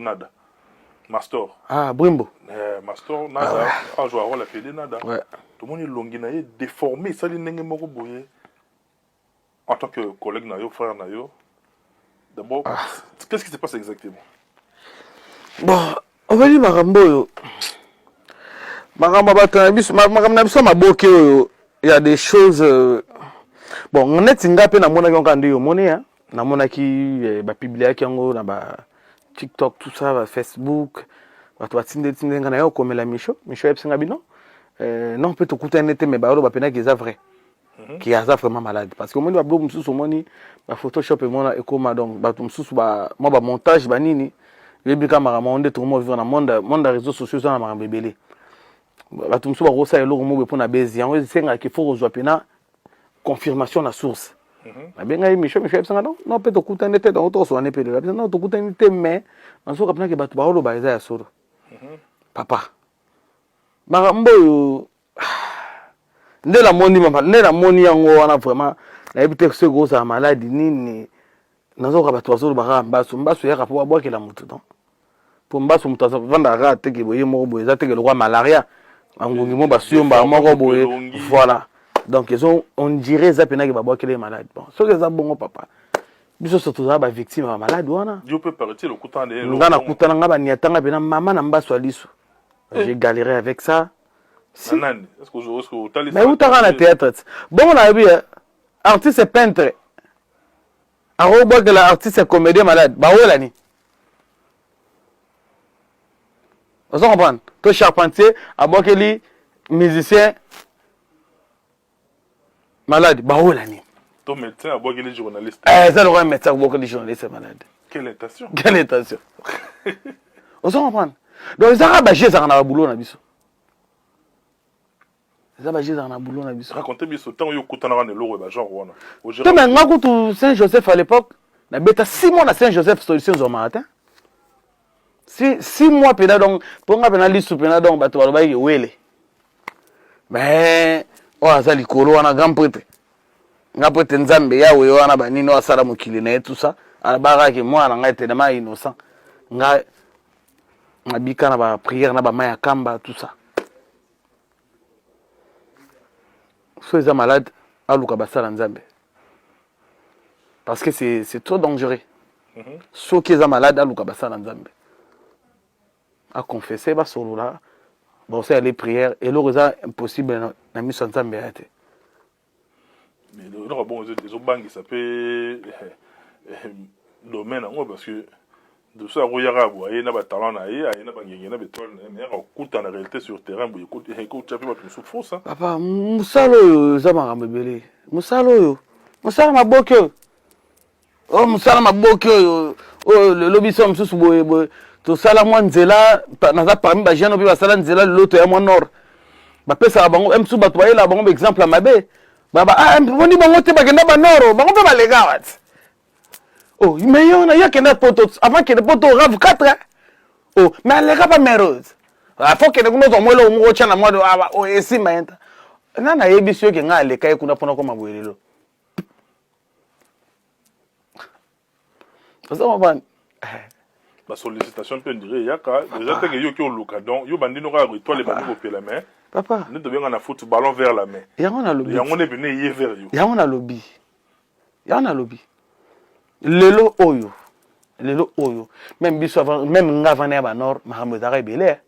Nada. Mastor. Ah, Brimbo. Mastor, Nada, a joué un rôle à PD Nada. Ouais. Tout le monde est longina, déformé, ça n'est pas boyé. En tant que collègue, frère, d'abord, qu'est-ce qui se passe exactement? Bon, on va dire Marambo. Marambo, il y a des choses. Bon, on est en train de publier TikTok, tout ça, Facebook. Non, peut te coûter un été, mais bah, qui est vrai. Qui est vraiment malade. Parce que moi, je suis Photoshop et moi, donc, moi, montage, banini. Je suis monde tout le monde vivre dans le monde des réseaux sociaux, dans le bébé. Je suis rosa et l'eau pour la baiser. Il faut rejoindre la confirmation de la source. Non, peut te coûter un été, dans l'autre, soit un été. Non, te coûter un été, mais, on se rappelle que tu vas aller solo. Papa. Marambo, ne la moni yango wana vraiment na ebite que ce gros ça maladie nini nazo ka bato zo ba mbaso ya ka po boa ke la mutu non pour mbaso mutu za vanda ra te ke boye mo boye za te ke le roi malaria angongi mo basio mba moko boye voilà donc on dirait za pena ke ba boa ke les malades bon ce que ça bongo papa biso surtout za ba victime ba malade wana Dieu peut partir le coutant de ngana kutana ngaba niatanga pena mama na mbaso aliso j'ai galéré avec ça. Si. Mais où t'as un théâtre? Bon, on a vu, artiste et peintre. À Robo, que l'artiste est comédien malade. Bah, où l'année? Vous comprenez? Toi, charpentier, à Bokeli, musicien malade. Bah, où l'année? Toi, médecin, à Bokeli, journaliste. Ça, le roi médecin, à Bokeli, journaliste malade. Quelle intention? Quelle intention? Vous comprenez? Donc, ils ont rabâché ça dans le boulot, on a vu ça. Racontez-moi ce temps où vous avez eu le genre. Saint-Joseph à l'époque, il y a 6 mois à Saint-Joseph, solution au matin. 6 mois, donc, pour nga pena liste, donc, bato ba loba wele. Mais, ça likolo wana grand prêtre. Grand prêtre nzambe ya we wana ba nini wasala mokili na tout ça. Alabara ke moi na ngai tellement innocent. Nga bika na ba prière na ba maya kamba tout ça. Soit ils sont malades, à l'Ukabasala Nzambe. Parce que c'est trop dangereux. Soit qu'ils sont malades, à l'Ukabasala Nzambe. À confesser, bah, sur là, bon, c'est les prières, et l'eau est impossible, na mission Nzambe. Mais le bon, les autres banques, ça peut domaine, parce que de ça, il y a un talent, il y a un béton, il y a un réalité sur le terrain, il y a un souffrance. Papa, Moussalo, Zamara Mebele. Moussalo, Moussalo Maboke. Oh, Moussalo Maboke. Oh, le lobby somme sous boye. Tout ça, la moine Zela, n'a pas mis Bajiano, puis Basala Zela, l'autre est à mon nord. Bapé, ça va, M. sous batoyer là, bon exemple à Mabé. Baba, ah, on dit, bon, t'es pas gagné, nord, bon, on peut pas les gars. Oh, mais il y a qu'un poteau, avant qu'il y ait des poteaux rave 4. Oh, mais elle n'est pas mèreuse. Il faut que nous ayons un mot de chana, moi, de oh, et si, mais non, il y a des choses qui sont les cas qu'on a pour nous comme abuelo. La sollicitation peut dire, il y a déjà que yo qui ont l'occasion, yo bandi n'aura toi les bandits au la main. Papa, nous devons en foutre ballon vers la main. Il y a un lobby. Il y a un venu vers you. Il y a un lobby. Il y a un lobby. Lelo oyo. Même biso avant, même ngavane ba nord, mahamuzara ebele.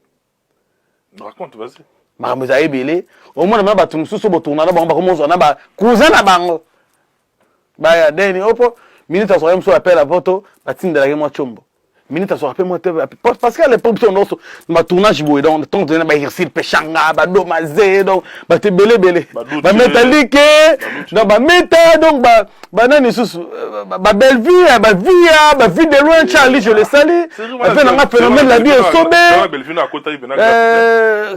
Raconte, vas-y. Mahamuzara ebele. Au moins na ba tumususu botuna na bango ba komonzo na ba cousin na bango. Ba ya deni opo, minute so yemso appel a photo, batinda la mo chombo. Minute so appel mo te parce qu'à l'époque on a ma tournage boy donc le temps de na ba exercice pechanga ba do mazé donc ba te belé. Ba métallique, donc ba méta donc ba nani susu ba belle vie, ba vie de loin Charlie je le salue. Après on a phénomène la vie est sauvée. Belle vie na kota ibena.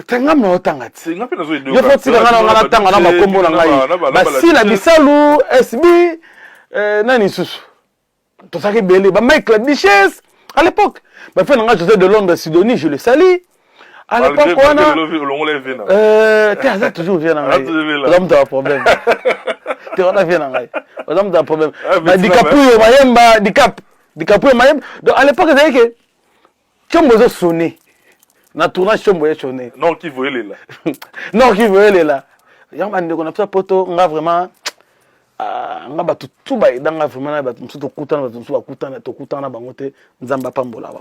Tengam na otanga. C'est ngapé na zo edo. Yo faut tira na tanga na makombo na ngai. Ba si la bisalu SB nani susu. To saki belé ba Mike la Duchesse. À l'époque, ma femme n'a José de Londres, Sidonie, je le salue. À l'époque, on a. T'es toujours bien en l'homme d'un problème. T'es on a bien en l'homme d'un problème. DiCaprio, Mayemba, DiCaprio, Mayemba. Donc à l'époque, vous savez que chombo zo sonné na tournage chombo ya sonné Non qui voyait là. non qui veut là yamba ndeko na poto nga vraiment nga batu tuba idanga vraiment na batu msuto kutana batu msuto kutana to kutana bango te nzamba pambola ba